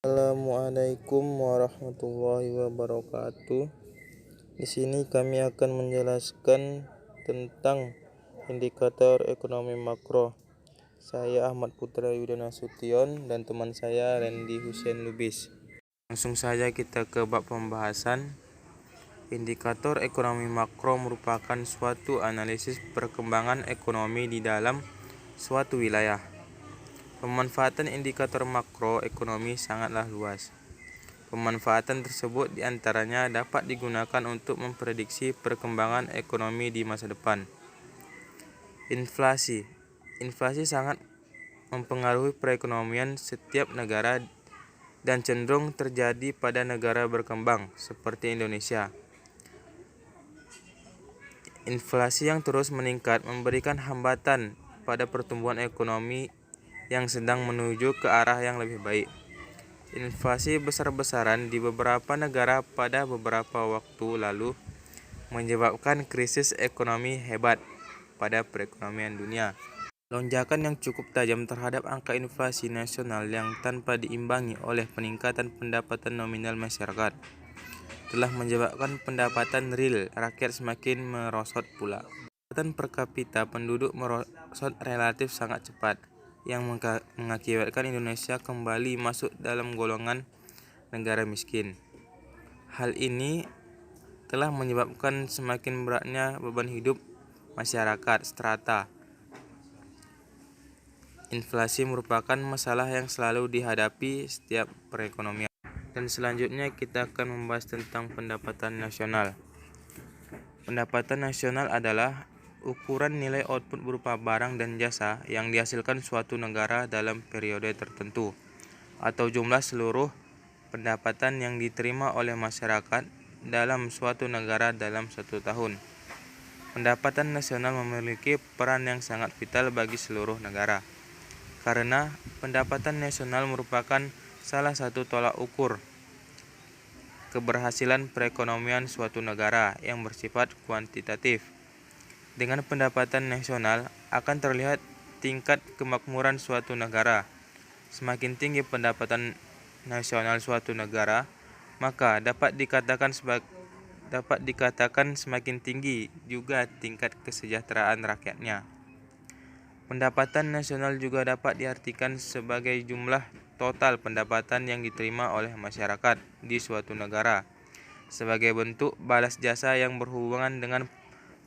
Assalamualaikum warahmatullahi wabarakatuh. Di sini kami akan menjelaskan tentang indikator ekonomi makro. Saya Ahmad Putra Yuda Nasution dan teman saya Randy Hussein Lubis. Langsung saja kita ke bab pembahasan. Indikator ekonomi makro merupakan suatu analisis perkembangan ekonomi di dalam suatu wilayah. Pemanfaatan indikator makro ekonomi sangatlah luas. Pemanfaatan tersebut diantaranya dapat digunakan untuk memprediksi perkembangan ekonomi di masa depan. Inflasi. Inflasi sangat mempengaruhi perekonomian setiap negara dan cenderung terjadi pada negara berkembang seperti Indonesia. Inflasi yang terus meningkat memberikan hambatan pada pertumbuhan ekonomi yang sedang menuju ke arah yang lebih baik. Inflasi besar-besaran di beberapa negara pada beberapa waktu lalu menyebabkan krisis ekonomi hebat pada perekonomian dunia. Lonjakan yang cukup tajam terhadap angka inflasi nasional yang tanpa diimbangi oleh peningkatan pendapatan nominal masyarakat telah menyebabkan pendapatan real rakyat semakin merosot pula. Pendapatan per kapita penduduk merosot relatif sangat cepat, yang mengakibatkan Indonesia kembali masuk dalam golongan negara miskin. Hal ini telah menyebabkan semakin beratnya beban hidup masyarakat strata. Inflasi merupakan masalah yang selalu dihadapi setiap perekonomian. Dan selanjutnya kita akan membahas tentang pendapatan nasional. Pendapatan nasional adalah ukuran nilai output berupa barang dan jasa yang dihasilkan suatu negara dalam periode tertentu, atau jumlah seluruh pendapatan yang diterima oleh masyarakat dalam suatu negara dalam satu tahun. Pendapatan nasional memiliki peran yang sangat vital bagi seluruh negara, karena pendapatan nasional merupakan salah satu tolak ukur keberhasilan perekonomian suatu negara yang bersifat kuantitatif. Dengan pendapatan nasional akan terlihat tingkat kemakmuran suatu negara. Semakin tinggi pendapatan nasional suatu negara, maka dapat dikatakan semakin tinggi juga tingkat kesejahteraan rakyatnya. Pendapatan nasional juga dapat diartikan sebagai jumlah total pendapatan yang diterima oleh masyarakat di suatu negara sebagai bentuk balas jasa yang berhubungan dengan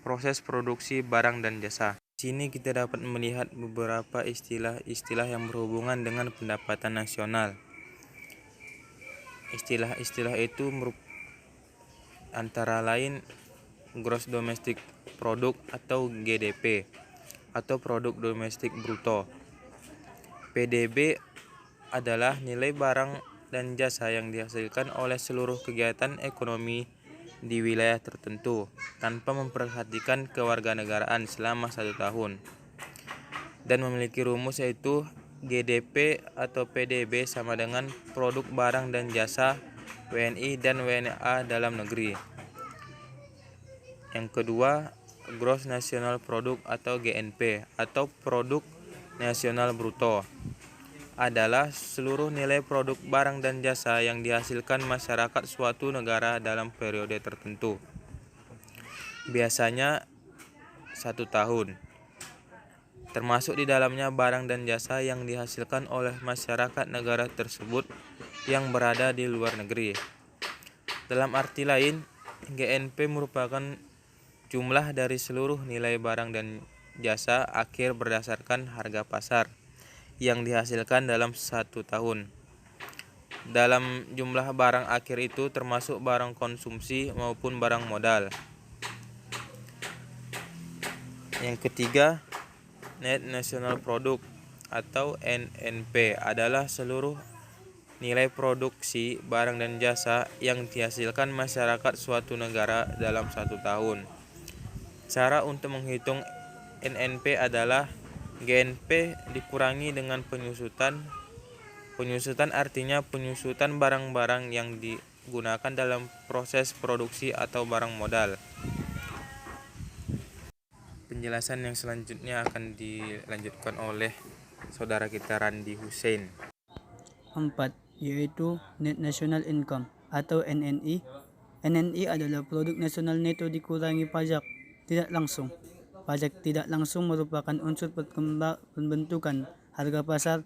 proses produksi barang dan jasa. Di sini kita dapat melihat beberapa istilah-istilah yang berhubungan dengan pendapatan nasional. Istilah-istilah itu antara lain Gross Domestic Product atau GDP atau Produk Domestik Bruto. PDB adalah nilai barang dan jasa yang dihasilkan oleh seluruh kegiatan ekonomi di wilayah tertentu tanpa memperhatikan kewarganegaraan selama 1 tahun, dan memiliki rumus yaitu GDP atau PDB sama dengan produk barang dan jasa WNI dan WNA dalam negeri. Yang kedua, Gross National Product atau GNP atau Produk Nasional Bruto adalah seluruh nilai produk barang dan jasa yang dihasilkan masyarakat suatu negara dalam periode tertentu, biasanya 1 tahun, termasuk di dalamnya barang dan jasa yang dihasilkan oleh masyarakat negara tersebut yang berada di luar negeri. Dalam arti lain, GNP merupakan jumlah dari seluruh nilai barang dan jasa akhir berdasarkan harga pasar yang dihasilkan dalam 1 tahun. Dalam jumlah barang akhir itu termasuk barang konsumsi maupun barang modal. Yang ketiga, Net National Product atau NNP adalah seluruh nilai produksi barang dan jasa yang dihasilkan masyarakat suatu negara dalam 1 tahun. Cara untuk menghitung NNP adalah GNP dikurangi dengan penyusutan. Penyusutan artinya penyusutan barang-barang yang digunakan dalam proses produksi atau barang modal. Penjelasan yang selanjutnya akan dilanjutkan oleh saudara kita Randy Hussein. 4. yaitu Net National Income atau NNI. NNI adalah produk nasional neto dikurangi pajak tidak langsung. Pajak tidak langsung merupakan unsur pembentukan harga pasar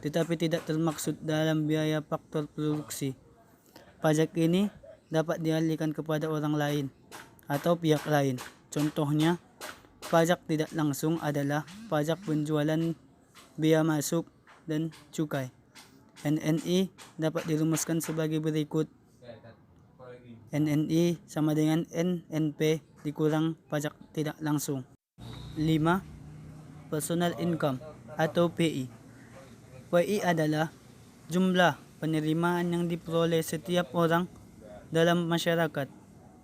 tetapi tidak termaksud dalam biaya faktor produksi. Pajak ini dapat dialihkan kepada orang lain atau pihak lain. Contohnya, pajak tidak langsung adalah pajak penjualan, bea masuk, dan cukai. NNI dapat dirumuskan sebagai berikut. NNI sama dengan NNP dikurang pajak tidak langsung. 5. Personal income atau PI. PI adalah jumlah penerimaan yang diperoleh setiap orang dalam masyarakat.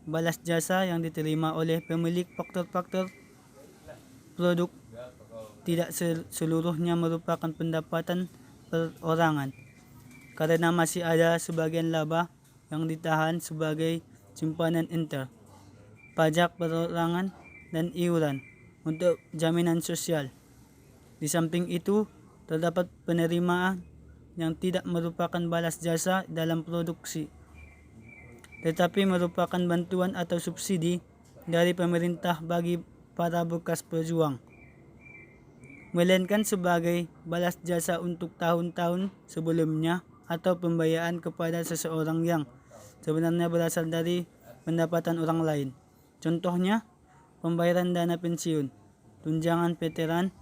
Balas jasa yang diterima oleh pemilik faktor-faktor produk tidak seluruhnya merupakan pendapatan perorangan, karena masih ada sebagian laba yang ditahan sebagai simpanan inter, pajak perorangan, dan iuran untuk jaminan sosial. Di samping itu, terdapat penerimaan yang tidak merupakan balas jasa dalam produksi, tetapi merupakan bantuan atau subsidi dari pemerintah bagi para bekas pejuang, melainkan sebagai balas jasa untuk tahun-tahun sebelumnya atau pembiayaan kepada seseorang yang sebenarnya berasal dari pendapatan orang lain. Contohnya, pembayaran dana pensiun, tunjangan veteran,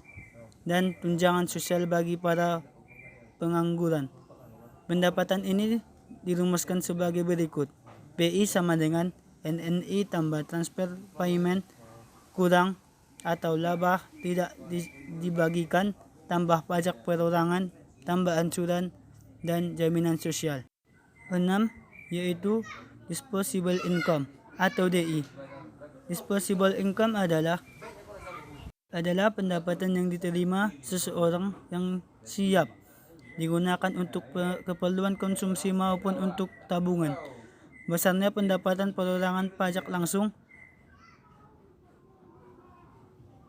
dan tunjangan sosial bagi para pengangguran. Pendapatan ini dirumuskan sebagai berikut. PI sama dengan NNI tambah transfer payment kurang atau laba tidak dibagikan tambah pajak perorangan tambah ansuran dan jaminan sosial. 6. Yaitu disposable income atau DI. Disposable income adalah pendapatan yang diterima seseorang yang siap digunakan untuk keperluan konsumsi maupun untuk tabungan. Besarnya pendapatan perorangan pajak langsung,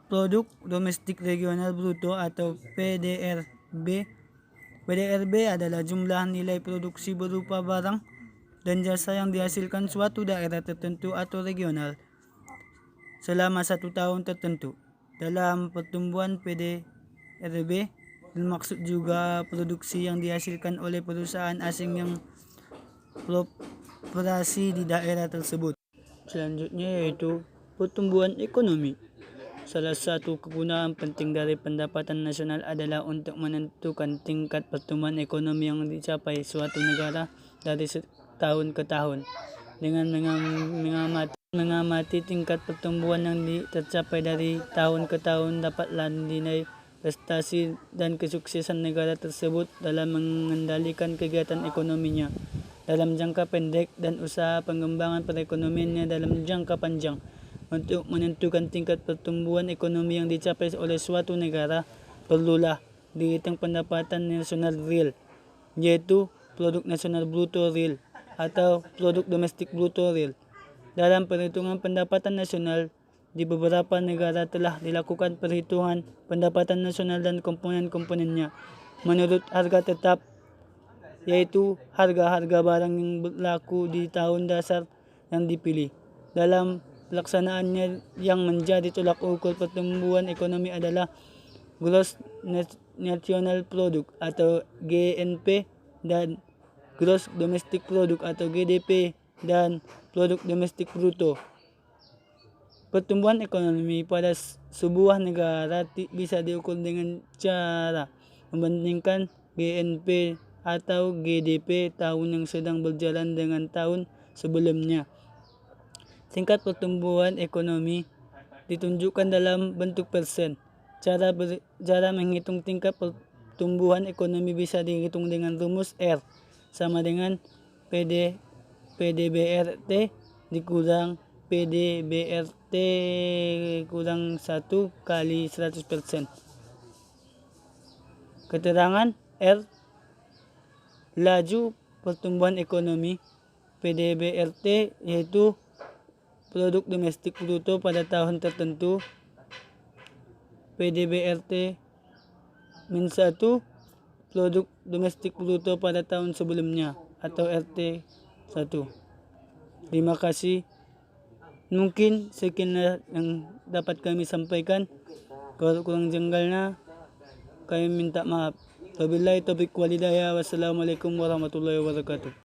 produk domestik regional bruto atau PDRB. PDRB adalah jumlah nilai produksi berupa barang dan jasa yang dihasilkan suatu daerah tertentu atau regional selama 1 tahun tertentu. Dalam pertumbuhan PDRB, bermaksud juga produksi yang dihasilkan oleh perusahaan asing yang beroperasi di daerah tersebut. Selanjutnya yaitu pertumbuhan ekonomi. Salah satu kegunaan penting dari pendapatan nasional adalah untuk menentukan tingkat pertumbuhan ekonomi yang dicapai suatu negara dari tahun ke tahun. Dengan mengamati tingkat pertumbuhan yang tercapai dari tahun ke tahun, dapatlah dinilai prestasi dan kesuksesan negara tersebut dalam mengendalikan kegiatan ekonominya dalam jangka pendek dan usaha pengembangan perekonomiannya dalam jangka panjang. Untuk menentukan tingkat pertumbuhan ekonomi yang dicapai oleh suatu negara, perlulah dihitung pendapatan nasional real, yaitu produk nasional bruto real atau produk domestik bruto real. Dalam perhitungan pendapatan nasional, di beberapa negara telah dilakukan perhitungan pendapatan nasional dan komponen-komponennya menurut harga tetap, yaitu harga-harga barang yang berlaku di tahun dasar yang dipilih. Dalam pelaksanaannya, yang menjadi tolak ukur pertumbuhan ekonomi adalah Gross National Product atau GNP dan Gross Domestic Product atau GDP dan Produk Domestik Bruto. Pertumbuhan ekonomi pada sebuah negara bisa diukur dengan cara membandingkan GNP atau GDP tahun yang sedang berjalan dengan tahun sebelumnya. Tingkat pertumbuhan ekonomi ditunjukkan dalam bentuk persen. Cara menghitung tingkat pertumbuhan ekonomi bisa dihitung dengan rumus R sama dengan PDBRT dikurang PDBRT kurang 1 kali 100%. Keterangan R, laju pertumbuhan ekonomi PDBRT, yaitu produk domestik bruto pada tahun tertentu. PDBRT min 1 produk domestik bruto pada tahun sebelumnya atau RT1. Terima kasih. Mungkin sekian yang dapat kami sampaikan. Kalau kurang janggalnya, kami minta maaf. Wabillahi taufiq walhidayah. Wassalamualaikum warahmatullahi wabarakatuh.